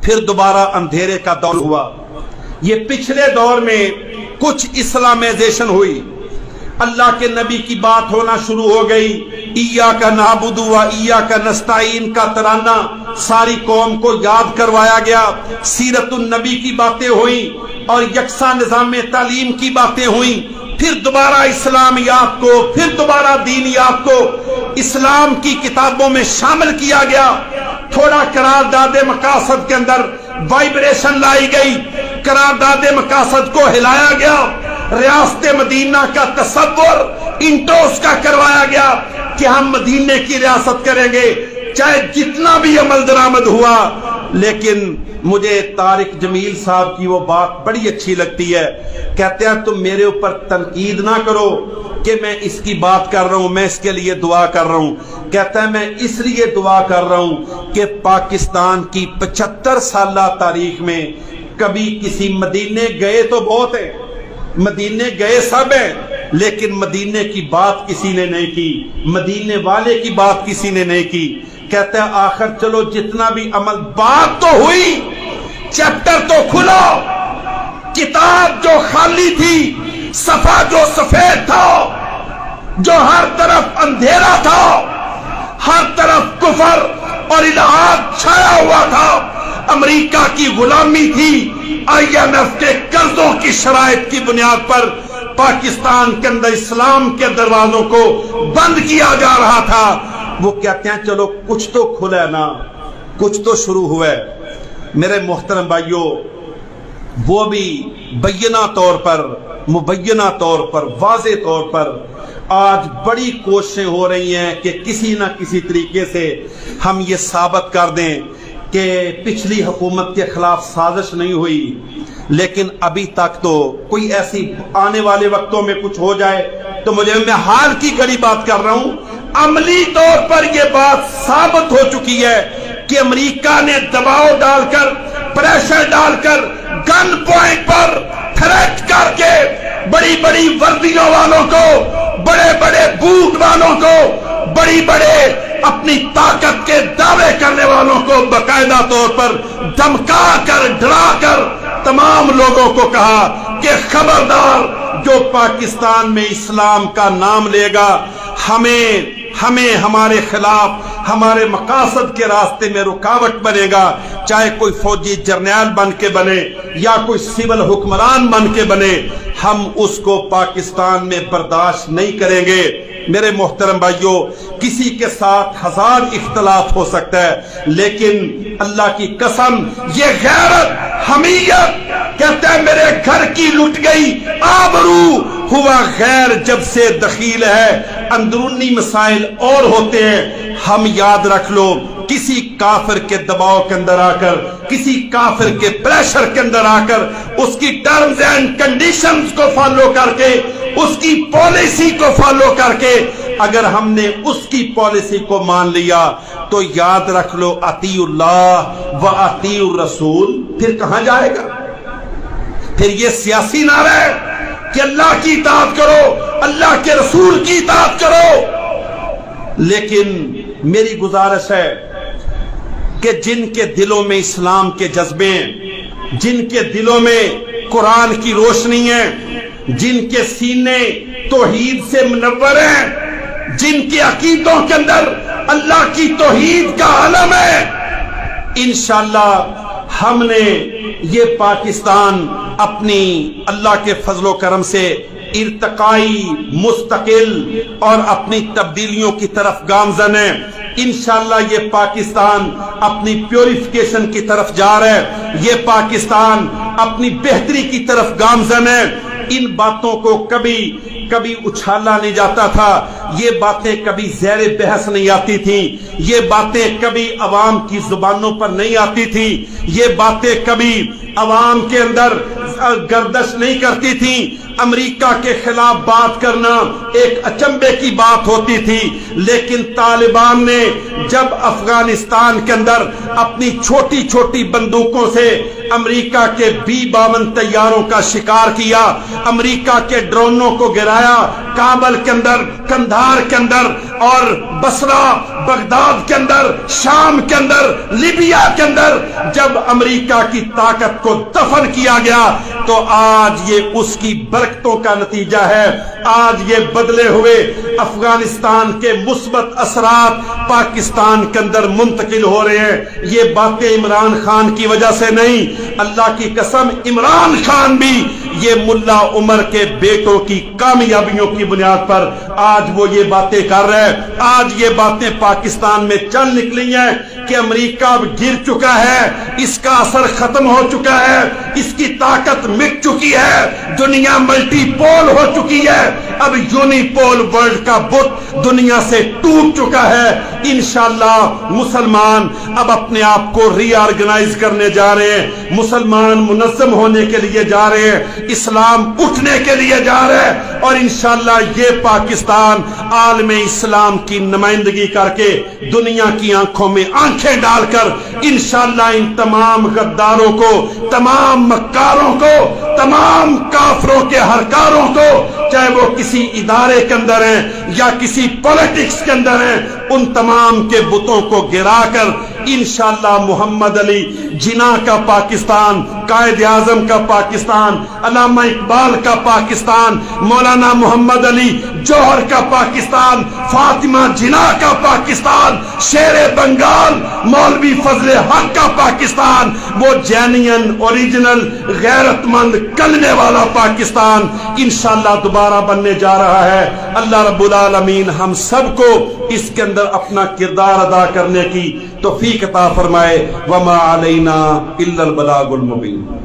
फिर दोबारा अंधेरे का दौर हुआ। ये पिछले दौर में कुछ इस्लामाइजेशन हुई, अल्लाह के नबी की बात होना शुरू हो गई। इय्याका नअबुदु व इय्याका नस्तईन का तराना सारी कौम को याद करवाया गया। सीरतुन नबी की बातें हुई और यकसा निज़ाम तालीम की बातें हुई। फिर दोबारा इस्लामियात को, फिर दोबारा दीनियात को इस्लाम की किताबों में शामिल किया गया। थोड़ा करारदाद मकासद के अंदर वाइब्रेशन लाई गई, करारदाद मकासद को हिलाया गया। रियासत मदीना का तसव्वुर इंटोस का करवाया गया कि हम मदीने की रियासत करेंगे, चाहे जितना भी अमल दरामद हुआ। लेकिन मुझे तारिक जमील साहब की वो बात बड़ी अच्छी लगती है। कहते हैं तुम मेरे ऊपर तनकीद ना करो कि मैं इसकी बात कर रहा हूं, मैं इसके लिए दुआ कर रहा हूं। कहता है मैं इसलिए दुआ कर रहा हूं कि पाकिस्तान की 75 साल तारीख में कभी किसी मदीने गए तो बहुत है, मदीने गए सब हैं, लेकिन मदीने की बात किसी ने नहीं की, मदीने वाले की बात किसी ने नहीं की। कहते हैं आखिर चलो जितना भी अमल, बात तो हुई, चैप्टर तो खुला, किताब जो खाली थी, सफा जो सफेद था, जो हर तरफ अंधेरा था, हर तरफ कुफर और इल्हाद छाया हुआ था, अमेरिका की गुलामी थी, IMF के कर्जों की शराइत की बुनियाद पर पाकिस्तान के अंदर इस्लाम के दरवाजों को बंद किया जा रहा था। वो कहते हैं चलो कुछ तो खुला है ना, कुछ तो शुरू हुआ है। मेरे मोहतरम भाइयों, वो भी बैना तौर पर, मुबैना तौर पर, वाज़े तौर पर आज बड़ी कोशिशें हो रही हैं कि किसी ना किसी तरीके से हम ये साबित कर दें कि पिछली हुकूमत के खिलाफ साजिश नहीं हुई। लेकिन अभी तक तो कोई ऐसी, आने वाले वक्तों में कुछ हो जाए तो मैं हाल की कड़ी बात कर रहा हूं, अमली तौर पर यह बात साबित हो चुकी है कि अमेरिका ने दबाव डालकर, प्रेशर डालकर, गन पॉइंट पर थ्रेट करके बड़ी बड़ी वर्दियों वालों को, बड़े बड़े बूट वालों को, बड़ी बड़े अपनी ताकत के दावे करने वालों को बाकायदा तौर पर धमका कर, डरा कर तमाम लोगों को कहा कि खबरदार, जो पाकिस्तान में इस्लाम का नाम लेगा हमें हमारे खिलाफ, हमारे मकासद के रास्ते में रुकावट बनेगा, चाहे कोई फौजी जर्नैल बन के बने या कोई सिविल हुक्मरान बन के बने, हम उसको पाकिस्तान में बर्दाश्त नहीं करेंगे। मेरे मोहतरम भाइयों, किसी के साथ हजार इख्तलाफ हो सकता है, लेकिन अल्लाह की कसम, ये गैरत, हमीयत, कहते हैं मेरे घर की लुट गई आबरू, हुआ गैर जब से दखील है, अंदरूनी मसाइल और होते हैं। हम याद रख लो, किसी काफिर के दबाव के अंदर आकर, किसी काफिर के प्रेशर के अंदर आकर, उसकी टर्म्स एंड कंडीशंस को फॉलो करके, उसकी पॉलिसी को फॉलो करके अगर हमने उसकी पॉलिसी को मान लिया तो याद रख लो, अतीउल्लाह व अतीउर रसूल फिर कहां जाएगा? फिर ये सियासी नारा है कि अल्लाह की इताअत करो, अल्लाह के रसूल की इताअत करो। लेकिन मेरी गुजारिश है कि जिनके दिलों में इस्लाम के जज्बे हैं, जिनके दिलों में कुरान की रोशनी है, जिनके सीने तौहीद से मुनव्वर हैं, जिनके अकीदों के अंदर अल्लाह की तौहीद का आलम है, इंशाअल्लाह हमने ये पाकिस्तान अपनी अल्लाह के फजलो करम से इर्तकाई, मुस्तकिल और अपनी तब्दीलियों की तरफ गामजन है। इंशाअल्लाह ये पाकिस्तान अपनी प्योरिफिकेशन की तरफ जा रहा है, ये पाकिस्तान अपनी बेहतरी की तरफ गामजन है। इन बातों को कभी उछाला नहीं जाता था, ये बातें कभी ज़ेरे बहस नहीं आती थी, ये बातें कभी अवाम की जुबानों पर नहीं आती थी, ये बातें कभी अवाम के अंदर गर्दश नहीं करती थी। अमेरिका के खिलाफ बात करना एक अचंभे की बात होती थी, लेकिन तालिबान ने जब अफगानिस्तान के अंदर अपनी छोटी छोटी बंदूकों से अमेरिका के B-52 तैयारों का शिकार किया, अमेरिका के ड्रोनों को गिराया, काबल के अंदर, कंधार के अंदर और बसरा, बगदाद के अंदर, शाम के अंदर, लीबिया के अंदर, जब امریکہ کی طاقت کو دفن کیا گیا تو آج یہ اس کی برکتوں کا نتیجہ ہے. آج یہ بدلے ہوئے افغانستان کے مثبت اثرات پاکستان کے اندر منتقل ہو رہے ہیں. یہ باتیں عمران خان کی وجہ سے نہیں, اللہ کی قسم عمران خان بھی یہ ملا عمر کے بیٹوں کی کامیابیوں کی بنیاد پر آج وہ یہ باتیں کر رہے ہیں. آج یہ باتیں پاکستان میں چل نکلی ہیں کہ امریکہ اب گر چکا ہے, اس کا اثر ختم ہو چکا ہے, اس کی طاقت مٹ چکی ہے, دنیا ملٹی پول ہو چکی ہے, اب یونی پول ورلڈ کا بت دنیا سے ٹوٹ چکا ہے. انشاءاللہ مسلمان اب اپنے آپ کو ری آرگنائز کرنے جا رہے ہیں, مسلمان منظم ہونے کے لیے جا رہے ہیں, اسلام اٹھنے کے لیے جا رہے ہیں, اور انشاءاللہ یہ پاکستان عالم اسلام کی نمائندگی کر کے دنیا کی آنکھوں میں آنکھیں ڈال کر انشاءاللہ ان تمام غداروں کو, تمام مکاروں کو, تمام کافروں کے ہرکاروں کو, چاہے وہ کسی ادارے کے اندر ہیں یا کسی پولیٹکس کے اندر ہیں, ان تمام کے بتوں کو گرا کر انشاءاللہ محمد علی جناح کا پاکستان, قائد اعظم کا پاکستان, علامہ اقبال کا پاکستان, مولانا محمد علی جوہر کا پاکستان, فاطمہ جناح کا پاکستان, شیر بنگال مولوی فضل حق کا پاکستان, وہ جینین اوریجنل غیرت مند کلمے والا پاکستان انشاءاللہ دوبارہ بننے جا رہا ہے. اللہ رب العالمین ہم سب کو اس کے اندر اپنا کردار ادا کرنے کی توفیق عطا فرمائے. وما علینا الا البلاغ المبین.